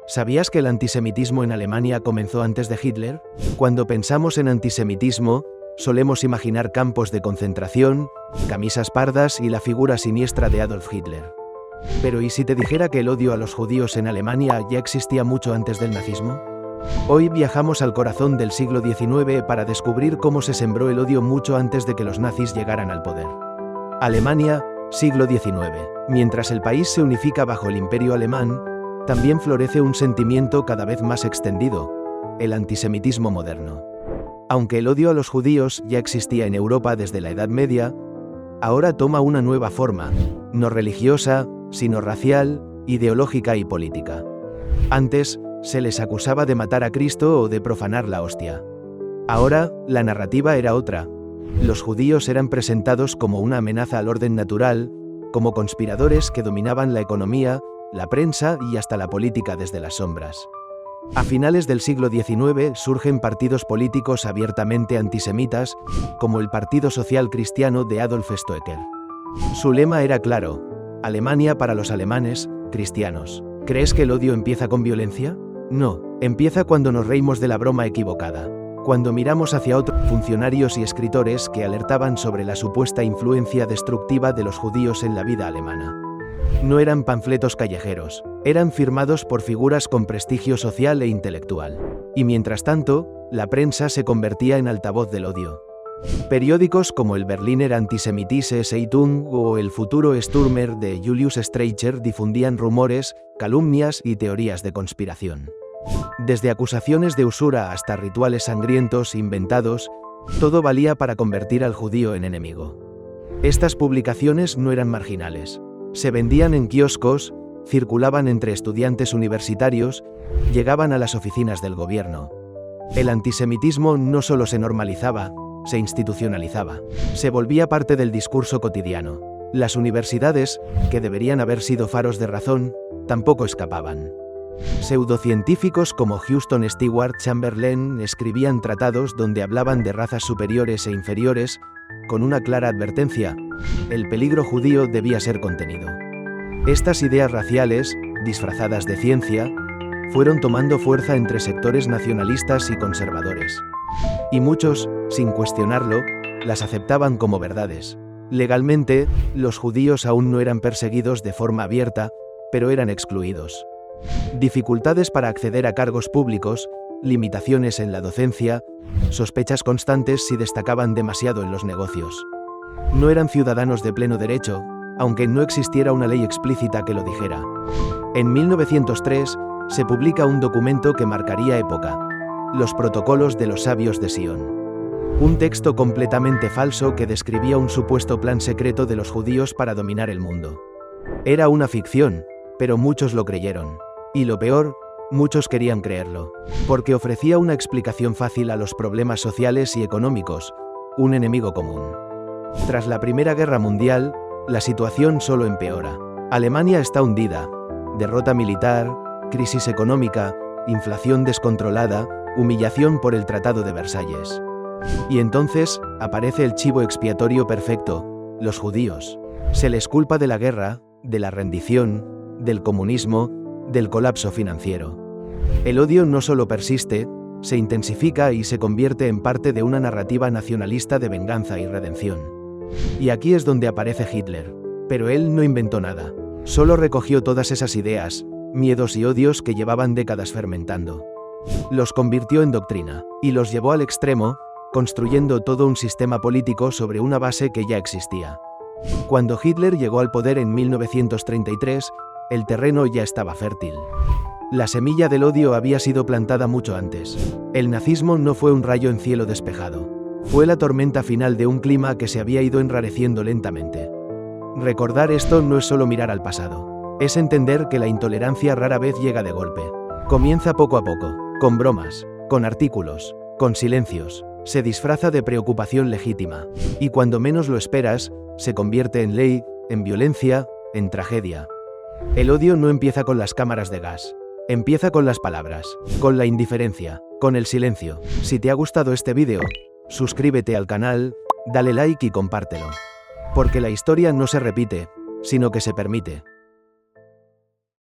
¿Sabías que el antisemitismo en Alemania comenzó antes de Hitler? Cuando pensamos en antisemitismo, solemos imaginar campos de concentración, camisas pardas y la figura siniestra de Adolf Hitler. Pero ¿y si te dijera que el odio a los judíos en Alemania ya existía mucho antes del nazismo? Hoy viajamos al corazón del siglo XIX para descubrir cómo se sembró el odio mucho antes de que los nazis llegaran al poder. Alemania, siglo XIX. Mientras el país se unifica bajo el Imperio alemán, también florece un sentimiento cada vez más extendido, el antisemitismo moderno. Aunque el odio a los judíos ya existía en Europa desde la Edad Media, ahora toma una nueva forma, no religiosa, sino racial, ideológica y política. Antes, se les acusaba de matar a Cristo o de profanar la hostia. Ahora, la narrativa era otra. Los judíos eran presentados como una amenaza al orden natural, como conspiradores que dominaban la economía, la prensa y hasta la política desde las sombras. A finales del siglo XIX surgen partidos políticos abiertamente antisemitas, como el Partido Social Cristiano de Adolf Stoecker. Su lema era claro: Alemania para los alemanes, cristianos. ¿Crees que el odio empieza con violencia? No, empieza cuando nos reímos de la broma equivocada. Cuando miramos hacia otros funcionarios y escritores que alertaban sobre la supuesta influencia destructiva de los judíos en la vida alemana. No eran panfletos callejeros, eran firmados por figuras con prestigio social e intelectual. Y mientras tanto, la prensa se convertía en altavoz del odio. Periódicos como el Berliner Antisemitische Zeitung o el Futuro Stürmer de Julius Streicher difundían rumores, calumnias y teorías de conspiración. Desde acusaciones de usura hasta rituales sangrientos inventados, todo valía para convertir al judío en enemigo. Estas publicaciones no eran marginales. Se vendían en kioscos, circulaban entre estudiantes universitarios, llegaban a las oficinas del gobierno. El antisemitismo no solo se normalizaba, se institucionalizaba. Se volvía parte del discurso cotidiano. Las universidades, que deberían haber sido faros de razón, tampoco escapaban. Pseudocientíficos como Houston Stewart Chamberlain escribían tratados donde hablaban de razas superiores e inferiores, con una clara advertencia: el peligro judío debía ser contenido. Estas ideas raciales, disfrazadas de ciencia, fueron tomando fuerza entre sectores nacionalistas y conservadores. Y muchos, sin cuestionarlo, las aceptaban como verdades. Legalmente, los judíos aún no eran perseguidos de forma abierta, pero eran excluidos. Dificultades para acceder a cargos públicos, limitaciones en la docencia, sospechas constantes si destacaban demasiado en los negocios. No eran ciudadanos de pleno derecho, aunque no existiera una ley explícita que lo dijera. En 1903, se publica un documento que marcaría época: Los Protocolos de los Sabios de Sion. Un texto completamente falso que describía un supuesto plan secreto de los judíos para dominar el mundo. Era una ficción, pero muchos lo creyeron. Y lo peor, muchos querían creerlo, porque ofrecía una explicación fácil a los problemas sociales y económicos, un enemigo común. Tras la Primera Guerra Mundial, la situación solo empeora. Alemania está hundida: derrota militar, crisis económica, inflación descontrolada, humillación por el Tratado de Versalles. Y entonces, aparece el chivo expiatorio perfecto: los judíos. Se les culpa de la guerra, de la rendición, del comunismo, del colapso financiero. El odio no solo persiste, se intensifica y se convierte en parte de una narrativa nacionalista de venganza y redención. Y aquí es donde aparece Hitler. Pero él no inventó nada. Solo recogió todas esas ideas, miedos y odios que llevaban décadas fermentando. Los convirtió en doctrina, y los llevó al extremo, construyendo todo un sistema político sobre una base que ya existía. Cuando Hitler llegó al poder en 1933, el terreno ya estaba fértil. La semilla del odio había sido plantada mucho antes. El nazismo no fue un rayo en cielo despejado. Fue la tormenta final de un clima que se había ido enrareciendo lentamente. Recordar esto no es solo mirar al pasado. Es entender que la intolerancia rara vez llega de golpe. Comienza poco a poco, con bromas, con artículos, con silencios. Se disfraza de preocupación legítima. Y cuando menos lo esperas, se convierte en ley, en violencia, en tragedia. El odio no empieza con las cámaras de gas. Empieza con las palabras, con la indiferencia, con el silencio. Si te ha gustado este vídeo, suscríbete al canal, dale like y compártelo. Porque la historia no se repite, sino que se permite.